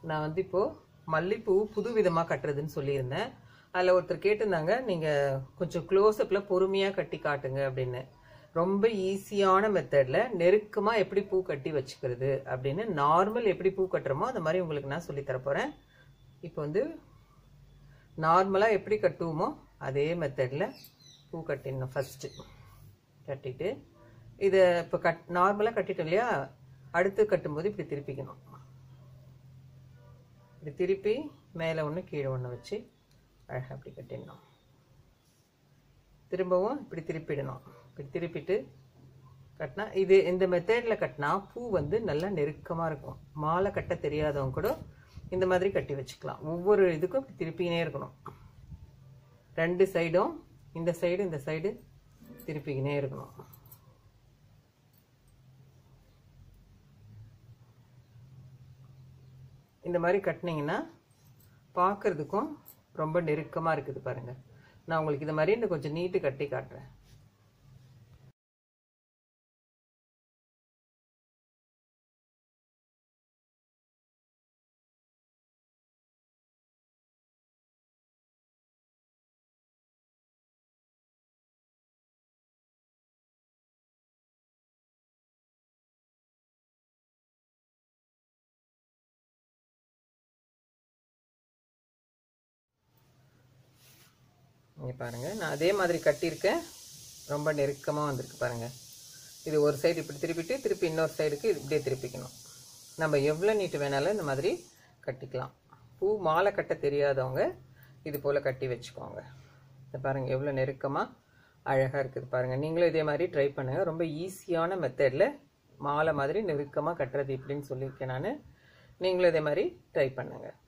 நான் வந்து இப்போ மல்லிப்பூ புது விதமா கட்டுறதுன்னு சொல்லியிருந்தேன். அதில் ஒருத்தர் கேட்டிருந்தாங்க, நீங்கள் கொஞ்சம் க்ளோஸ்அப்பில் பொறுமையாக கட்டி காட்டுங்க அப்படின்னு. ரொம்ப ஈஸியான மெத்தடில் நெருக்கமாக எப்படி பூ கட்டி வச்சுக்கிறது அப்படின்னு, நார்மல் எப்படி பூ கட்டுறோமோ அந்த மாதிரி உங்களுக்கு நான் சொல்லித்தரப்போகிறேன். இப்போ வந்து நார்மலாக எப்படி கட்டுவோமோ அதே மெத்தடில் பூ கட்டிடணும். ஃபஸ்ட்டு கட்டிட்டு இதை இப்போ நார்மலாக கட்டிட்டோம் இல்லையா, அடுத்து கட்டும்போது இப்படி திருப்பிக்கணும். இப்படி திருப்பி மேலே ஒன்று கீழே ஒன்று வச்சு அழகாக அப்படி கட்டிடணும். திரும்பவும் இப்படி திருப்பிடணும். இப்படி திருப்பிட்டு கட்டினா இது இந்த மெத்தடில் கட்டினா பூ வந்து நல்லா நெருக்கமாக இருக்கும். மாலை கட்ட தெரியாதவங்க கூட இந்த மாதிரி கட்டி வச்சுக்கலாம். ஒவ்வொரு இதுக்கும் இப்படி திருப்பிக்கினே இருக்கணும். ரெண்டு சைடும் இந்த சைடு திருப்பிக்கினே இருக்கணும். இந்த மாதிரி கட்டினீங்கன்னா பார்க்கறதுக்கும் ரொம்ப நெருக்கமாக இருக்குது பாருங்கள். நான் உங்களுக்கு இது மாதிரி இன்னும் கொஞ்சம் நீட்டு கட்டி காட்டுறேன். இங்கே பாருங்கள், நான் அதே மாதிரி கட்டியிருக்கேன். ரொம்ப நெருக்கமாக வந்திருக்கு பாருங்கள். இது ஒரு சைடு இப்படி திருப்பிட்டு திருப்பி இன்னொரு சைடுக்கு இப்படியே திருப்பிக்கணும். நம்ம எவ்வளோ நீட்டு வேணாலும் இந்த மாதிரி கட்டிக்கலாம். பூ மாலை கட்ட தெரியாதவங்க இது போல் கட்டி வச்சுக்கோங்க. இதை பாருங்கள் எவ்வளோ நெருக்கமாக அழகாக இருக்குது பாருங்கள். நீங்களும் இதே மாதிரி ட்ரை பண்ணுங்கள். ரொம்ப ஈஸியான மெத்தடில் மாலை மாதிரி நெருக்கமாக கட்டுறது இப்படின்னு சொல்லியிருக்கேன் நான். நீங்களும் இதே மாதிரி ட்ரை பண்ணுங்கள்.